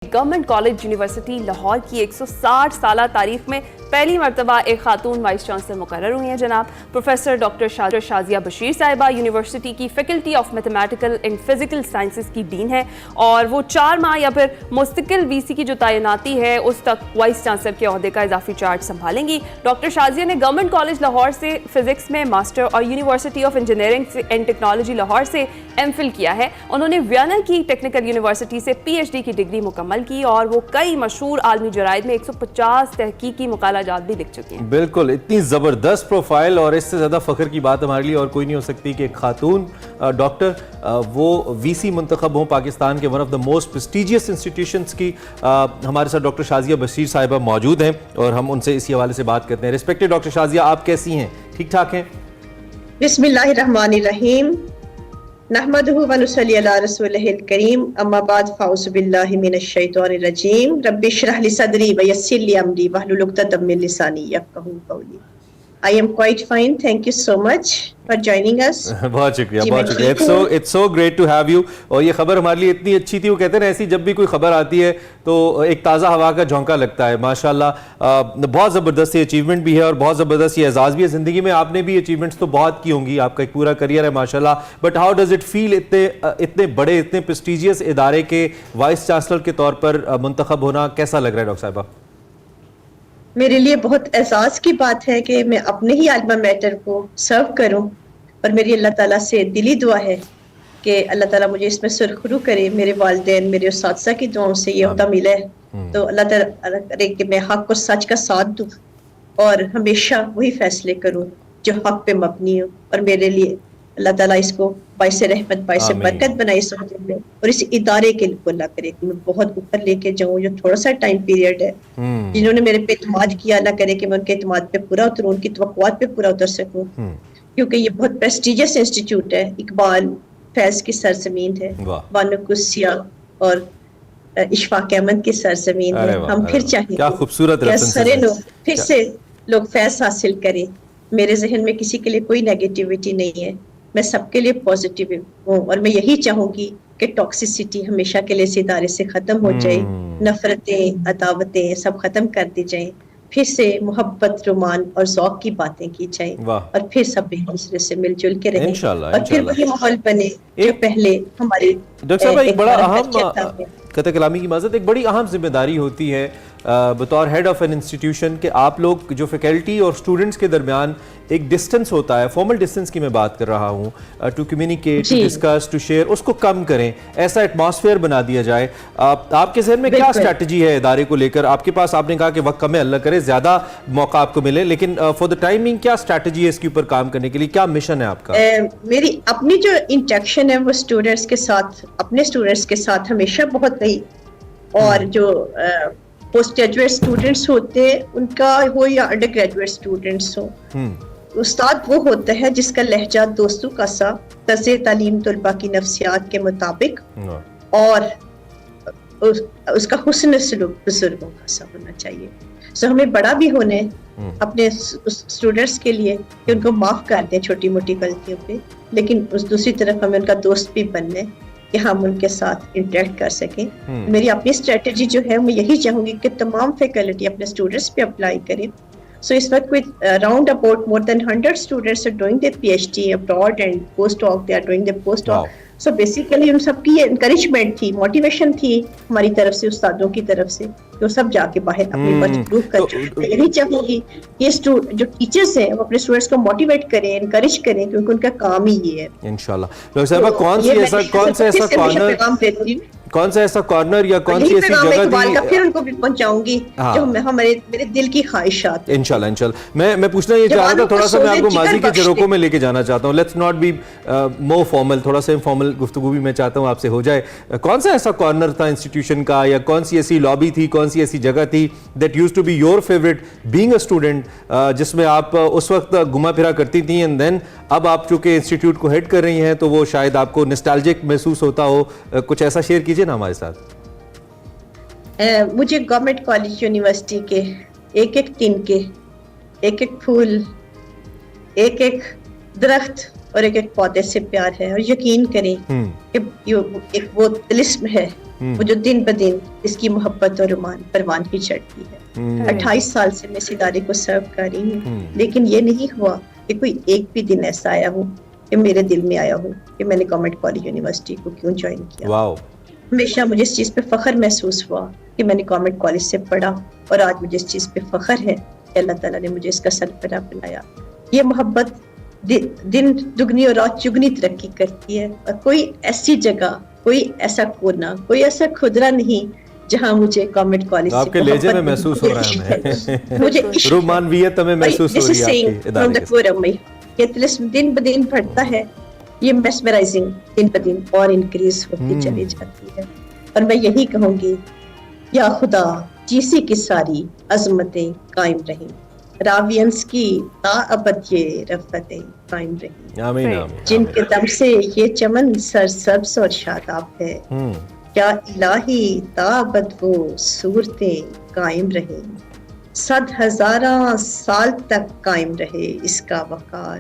Government college university Lahore की 160 साला तारीख में पहली मरतबा एक खातून वाइस चांसलर मुकर्रर हुई हैं जनाब प्रोफेसर डॉक्टर शाजिया बशीर साहिबा यूनिवर्सिटी की faculty of mathematical and physical sciences की डीन है और वो 4 माह या फिर मुस्तकिल वीसी की जो तैनाती है उस तक वाइस चांसलर के ओहदे का इजाफी चार्ज संभालेंगी। डॉक्टर शाजिया ने गवर्नमेंट कॉलेज लाहौर से फिजिक्स में मास्टर और university of engineering and technology Lahore से एमफिल किया है। उन्होंने वियना की टेक्निकल यूनिवर्सिटी से PhD की डिग्री मुकम्मल की और वो कई मशहूर आलमी जराइद में 150 तहकीकी मुकालाजात भी लिख चुकी हैं। बिल्कुल, इतनी ज़बरदस्त प्रोफाइल और इससे ज़्यादा फ़ख्र की बात हमारे लिए और कोई नहीं हो सकती कि एक खातून डॉक्टर वो VC मुंतखब हों पाकिस्तान के one of the most prestigious institutions की। हमारे साथ डॉक्टर शाजिया बशीर साहिबा मौजूद हैं और हम उनसे इसी हवाले से बात करते हैं। रिस्पेक्टेड डॉक्टर शाजिया, आप कैसी हैं? ठीक ठाक हैं? बिस्मिल्लाहिर्रहमानिर्रहीम नहमदुहु व नुसल्ली अला रसूलिहिल करीम अम्मा बाद फ़अऊज़ु बिल्लाहि मिनश शैतानिर रजीम रब्बि इश्रह ली सदरी व यस्सिर ली अमरी वहलुल उक़दतम मिन लिसानी यफ़क़हू क़ौली। I am quite fine. Thank you so much for joining us. बहुत शुक्रिया, बहुत शुक्रिया। It's so great to have you। और ये खबर हमारे लिए इतनी अच्छी थी, वो कहते हैं ना ऐसी जब भी कोई खबर आती है तो एक ताज़ा हवा का झोंका लगता है। माशाल्लाह बहुत ज़बरदस्त ये अचीवमेंट भी है और बहुत ज़बरदस्त ये एजाज़ भी है। ज़िंदगी में आपने भी अचीवमेंट्स तो बहुत की होंगी, आपका एक पूरा करियर है माशाल्लाह। But how does it feel इतने बड़े इतने प्रेस्टिजियस इदारे के वाइस चांसलर के तौर पर मुंतखब होना कैसा लग रहा है डॉक्टर साहिबा? मेरे लिए बहुत एहसास की बात है कि मैं अपने ही आल्मा मैटर को सर्व करूं और मेरी अल्लाह ताला से दिली दुआ है कि अल्लाह ताला मुझे इसमें सुरखरू करे। मेरे वालिदैन मेरे उस्ताद की दुआओं से ये ओहदा मिला है तो अल्लाह ताला करे कि मैं हक और सच का साथ दूं और हमेशा वही फैसले करूं जो हक पे मबनी हो और मेरे लिए अल्लाह ताला इसको बाइस रहमत बाइस बरकत बनाए इस वक्त में और इस इदारे के लिए अल्लाह करे कि मैं बहुत ऊपर लेके जाऊं। जो थोड़ा सा टाइम पीरियड है जिन्होंने मेरे पे इत्मीनान किया, अल्लाह करे कि मैं उनके इत्मीनान पे पूरा उतरूं, उनकी तवक्कुआत पे पूरा उतर सकूं क्योंकि ये बहुत प्रेस्टिजियस इंस्टीट्यूट है। इकबाल फैज की सरजमीन है, बानो कुस्सिया और इशफाक अहमद की सरजमीन है। हम फिर चाहिए क्या खूबसूरत फिर से लोग फैज हासिल करें। मेरे जहन में किसी के लिए कोई नेगेटिविटी नहीं है, मैं सबके लिए पॉजिटिव हूँ और मैं यही चाहूंगी कि टॉक्सिसिटी हमेशा के लिए इस इदारे से खत्म हो जाए, नफरतें अदावतें सब खत्म कर दी जाएं, फिर से मोहब्बत रोमान और ज़ौक़ की बातें की जाएं और फिर सब एक दूसरे से मिलजुल के रहें और फिर वही माहौल बने जो पहले हमारी। डॉक्टर साहब एक बड़ा अहम कतई कलामी की माज़रत, एक बड़ी अहम जिम्मेदारी होती है बतौर हेड ऑफ एन इंस्टीट्यूशन कि आप लोग जो फैकल्टी और स्टूडेंट्स के दरमियान एक डिस्टेंस होता है, फॉर्मल डिस्टेंस की मैं बात कर रहा हूँ, to communicate, to discuss, to share, उसको कम करें, ऐसा एटमॉस्फेयर बना दिया जाए। आपके जहन में क्या स्ट्रैटेजी है इदारे को लेकर? आपके पास आपने कहा कि वक्त कम है, अल्लाह करे ज़्यादा मौका आपको मिले, लेकिन फॉर द टाइमिंग क्या स्ट्रैटेजी है इसके ऊपर काम करने के लिए? क्या मिशन है आपका? मेरी अपनी जो इंटरेक्शन है वो स्टूडेंट्स के साथ, अपने स्टूडेंट्स के साथ हमेशा बहुत रही और जो पोस्ट ग्रेजुएट स्टूडेंट्स होते हैं उनका हो या अंडर ग्रेजुएट स्टूडेंट्स हो, उस्ताद वो होता है जिसका लहजा दोस्तों का सा तज़े तालीम तलबा की नफ्सियात के मुताबिक और उसका हुस्न सलूक बुजुर्गों का सा होना चाहिए। सो हमें बड़ा भी होने अपने स्टूडेंट्स के लिए कि उनको माफ कर दें छोटी मोटी गलतियों पे, लेकिन उस दूसरी तरफ हमें उनका दोस्त भी बनने कि हम उनके साथ इंटरेक्ट कर सकें। मेरी अपनी स्ट्रेटजी जो है मैं यही चाहूंगी कि तमाम फैकल्टी अपने स्टूडेंट्स पे अप्लाई करें। सो इस वक्त with around about more than 100 students are doing their PhD abroad and post doc, they are doing their post doc. So basically उन सबकी ये एनकरेजमेंट थी, मोटिवेशन थी हमारी तरफ से, उस्तादों की तरफ से, तो सब जाके बाहर अपनी बात प्रूव कर। यही चाहूंगी ये जो टीचर्स हैं वो अपने स्टूडेंट्स को मोटिवेट करें, एनकरेज करें क्योंकि उनका काम ही ये है। इंशाल्लाह। डॉक्टर साहिबा कौन सा ऐसा कॉर्नर या कौन सी ऐसी जगह थी फिर उनको भी पहुंचाऊंगी जो मेरे दिल की ख्वाहिशात। इंशाल्लाह। मैं पूछना ये चाह रहा था, थोड़ा सा मैं आपको माजी के झरोकों में लेके जाना चाहता हूँ। Let's not be more formal, थोड़ा सा इनफॉर्मल गुफ्तगू भी मैं चाहता हूँ आपसे हो जाए। कौन सा ऐसा कॉर्नर था इंस्टीट्यूशन का या कौन सी ऐसी लॉबी थी, कौन सी ऐसी जगह थी that used to be your favourite being a student, जिसमें आप उस वक्त घुमा फिरा करती थी एंड देन अब आप चूंकि इंस्टीट्यूट को हेड कर रही हैं तो वो शायद आपको नॉस्टैल्जिक महसूस होता हो? कुछ ऐसा शेयर कीजिए ना हमारे साथ। मुझे गवर्नमेंट कॉलेज यूनिवर्सिटी के एक एक तिनके, एक एक फूल, एक एक दरख्त और एक एक पौधे से प्यार है और यकीन करें कि एक वो तिलिस्म है وہ جو دن بدن اس کی محبت اور پروان کی چڑھتی ہے. 28 سال سے میں اس ادارے کو سرو کر رہی ہوں, لیکن یہ نہیں ہوا کہ کوئی ایک بھی دن ایسا آیا ہو کہ میرے دل میں آیا ہو کہ میں نے گورنمنٹ کالج یونیورسٹی کو کیوں جوائن کیا. ہمیشہ مجھے اس چیز پہ فخر محسوس ہوا کہ میں نے گورنمنٹ کالج سے پڑھا, اور آج مجھے اس چیز پہ فخر ہے کہ اللہ تعالیٰ نے مجھے اس کا سربراہ بنایا. یہ محبت دن دگنی اور رات چگنی ترقی کرتی ہے, اور کوئی ایسی جگہ, کوئی ایسا کونا, کوئی ایسا خدرہ نہیں جہاں مجھے گورنمنٹ کالج آپ کے لہجے میں محسوس ہو رہا ہے ہمیں, مجھے رومانویت ہمیں محسوس ہو رہی ہے آپ کے ادارے میں. یہ طلسم دن بدن بڑھتا ہے, یہ میسمرائزنگ دن بدن اور انکریز ہوتی چلی جاتی ہے. اور میں یہی کہوں گی, یا خدا جیسی کی ساری عظمتیں قائم رہیں, راوینس کی تا ابد یہ رفتیں قائم رہیں, آمین. جن کے دم سے یہ چمن سرسبز اور شاداب ہے, کیا الہی تا ابد وہ صورتیں قائم رہیں, 100,000 سال تک قائم رہے اس کا وقار,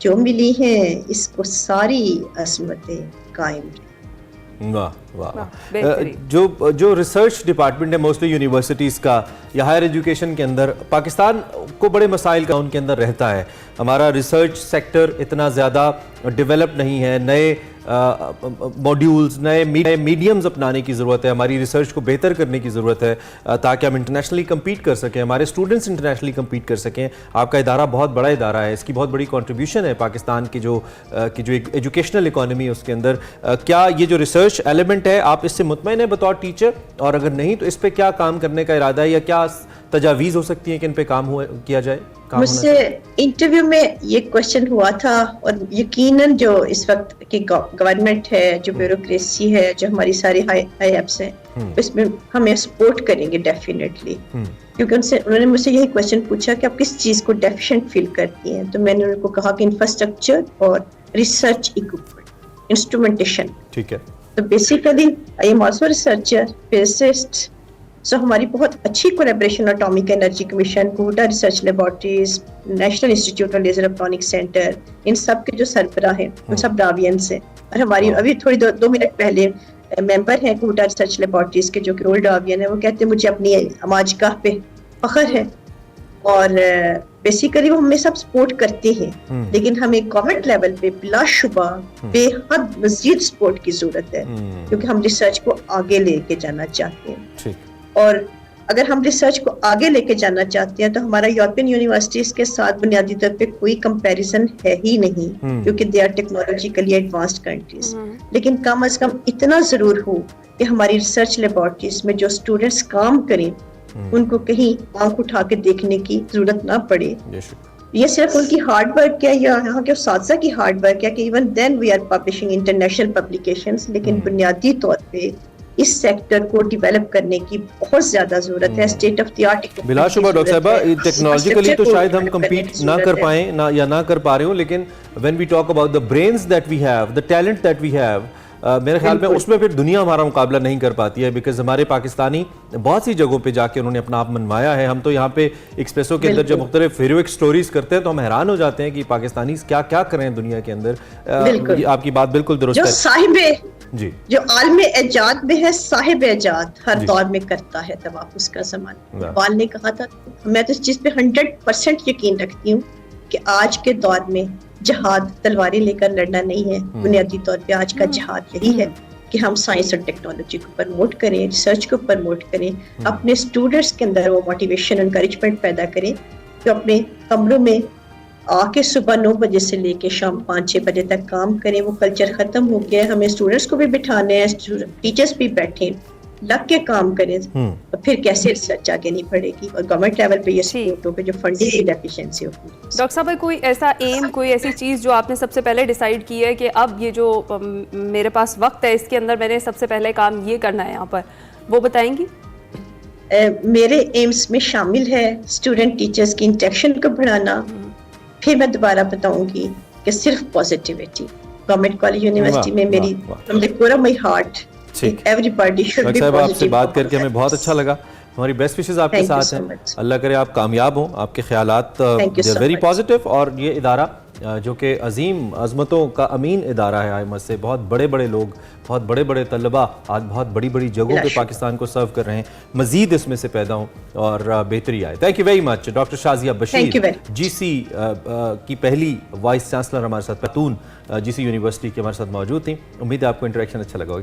جو ملی ہیں اس کو ساری عظمتیں قائم رہیں. واہ واہ. جو ریسرچ ڈپارٹمنٹ ہے موسٹلی یونیورسٹیز کا یا ہائر ایجوکیشن کے اندر, پاکستان کو بڑے مسائل کا ان کے اندر رہتا ہے. ہمارا ریسرچ سیکٹر اتنا زیادہ ڈیولپ نہیں ہے, نئے موڈیولز, نئے میڈیمز اپنانے کی ضرورت ہے. ہماری ریسرچ کو بہتر کرنے کی ضرورت ہے تاکہ ہم انٹرنیشنلی کمپیٹ کر سکیں, ہمارے اسٹوڈنٹس انٹرنیشنلی کمپیٹ کر سکیں. آپ کا ادارہ بہت بڑا ادارہ ہے, اس کی بہت بڑی کنٹریبیوشن ہے پاکستان کی جو ایجوکیشنل اکانومی ہے اس کے اندر. کیا یہ جو ریسرچ ایلیمنٹ ہے آپ اس سے مطمئن ہیں بطور ٹیچر, اور اگر نہیں تو اس پہ کیا کام کرنے کا ارادہ ہے, یا کیا تجاویز ہو سکتی ہیں کہ ان پہ کام کیا جائے؟ مجھ سے انٹرویو میں یہ کوشچن ہوا تھا, اور یقیناً جو اس وقت کی گورنمنٹ ہے, جو بیوروکریسی ہے, جو ہماری ساری ہائی ایپس ہیں, اس میں ہمیں سپورٹ کریں گے ڈیفینیٹلی, کیونکہ انہوں نے مجھ سے یہی کوشچن پوچھا کہ آپ کس چیز کو ڈیفیشینٹ فیل کرتی ہیں. تو میں نے ان کو کہا کہ انفراسٹرکچر اور ریسرچ اکوپمنٹ, انسٹرومنٹیشن. ٹھیک ہے. تو basically I am also researcher, physicist. So ہماری بہت اچھی collaboration atomic energy commission, Kahuta research laboratories, national institute of laser optronics centre, ان سب کے جو سربراہ ہیں ان سب راوینس ہیں. اور ہماری ابھی تھوڑی 2 منٹ پہلے ممبر ہیں کوٹا ریسرچ لیبارٹریز کے جو کہ اولڈ راوین ہیں, وہ کہتے ہیں مجھے اپنی اماج گاہ پہ فخر ہے. اور بیسیکلی وہ ہمیں سب سپورٹ کرتے ہیں, لیکن ہمیں گورنمنٹ لیول پہ بلا شبہ بے حد مزید سپورٹ کی ضرورت ہے, کیونکہ ہم ریسرچ کو آگے لے کے جانا چاہتے ہیں. اور اگر ہم ریسرچ کو آگے لے کے جانا چاہتے ہیں تو ہمارا یورپین یونیورسٹیز کے ساتھ بنیادی طور پہ کوئی کمپیریزن ہے ہی نہیں, کیونکہ they are technologically advanced countries. لیکن کم از کم اتنا ضرور ہو کہ ہماری ریسرچ لیبارٹریز میں جو اسٹوڈنٹس کام کریں ان کو کہیں آنکھ اٹھا کے دیکھنے کی ضرورت نہ پڑے. یہ صرف ان کی ہارڈ ورک ہے یا یہاں کے اساتذہ کی ہارڈ ورک ہے کہ even then we are publishing international publications, لیکن بنیادی طور پہ اس سیکٹر کو ڈیولپ کرنے کی بہت زیادہ ضرورت ہے. اسٹیٹ آف دی آرٹ بلا شبہ ڈاکٹر صاحبہ, ٹیکنالوجیکلی تو شاید ہم کمپیٹ نہ کر پائیں یا نہ کر پا رہے ہوں, لیکن when we talk about the brains that we have, the talent that we have, میرے خیال میں اس میں پھر دنیا ہمارا مقابلہ نہیں کر پاتی ہے, بیکاز ہمارے پاکستانی بہت سی جگہوں پہ جا کے انہوں نے اپنا آپ منوایا ہے. ہم تو یہاں پہ ایکسپریسو کے اندر جب مختلف ہیروئک سٹوریز کرتے ہیں تو ہم حیران ہو جاتے ہیں کہ پاکستانی کیا کیا کریں دنیا کے اندر. آپ کی بات بالکل درست ہے. جو صاحب جی جو عالم ایجاد میں ہے, صاحب ایجاد ہر دور میں کرتا ہے تواف کا زمانہ. اقبال نے کہا تھا, میں تو اس چیز پہ 100% یقین رکھتی ہوں کہ آج کے دور میں جہاد تلواریں لے کر لڑنا نہیں ہے. بنیادی طور پہ آج کا جہاد یہی ہے کہ ہم سائنس اور ٹیکنالوجی کو پروموٹ کریں, ریسرچ کو پروموٹ کریں, اپنے اسٹوڈنٹس کے اندر وہ موٹیویشن انکریجمنٹ پیدا کریں کہ اپنے کمروں میں آ کے صبح 9 بجے سے لے کے شام 5-6 بجے تک کام کریں. وہ کلچر ختم ہو گیا. ہمیں اسٹوڈنٹس کو بھی بٹھانے ہیں, ٹیچرس بھی بیٹھیں, لگ کے کام کریں, تو پھر کیسے ریسرچ آگے نہیں بڑھے گی. اور گورنمنٹ لیول پہ یہ سپورٹ ہوگا جو فنڈنگ کی ڈیفیشنسی ہوگی. ڈاکٹر صاحب, کوئی ایسا ایم, کوئی ایسی چیز جو آپ نے سب سے پہلے ڈیسائیڈ کی ہے کہ اب یہ جو میرے پاس وقت ہے اس کے اندر میں نے سب سے پہلے کام یہ کرنا ہے یہاں پر, وہ بتائیں گی؟ میرے ایمس میں شامل ہے اسٹوڈنٹ ٹیچرس کی انٹریکشن کو بڑھانا. پھر میں دوبارہ بتاؤں گی کہ صرف پازیٹیوٹی. گورنمنٹ کالج یونیورسٹی میں میری from the core of my heart everybody should be positive. آپ سے بات کر کے ہمیں بہت اچھا لگا. ہماری بیسٹ وشز آپ کے ساتھ ہیں. اللہ کرے آپ کامیاب ہوں, آپ کے خیالات ویری پازیٹیو, اور یہ ادارہ جو کہ عظیم عظمتوں کا امین ادارہ ہے IMS سے بہت بڑے بڑے لوگ بہت بڑے بڑے طلبہ آج بہت بڑی بڑی جگہوں پہ پاکستان کو سرو کر رہے ہیں مزید اس میں سے پیدا ہوں اور بہتری آئے thank you very much doctor Shazia Bashir GC کی پہلی وائس چانسلر ہمارے ساتھ خاتون GC یونیورسٹی کے ہمارے ساتھ موجود تھیں امید ہے آپ کو انٹریکشن اچھا لگا ہوگا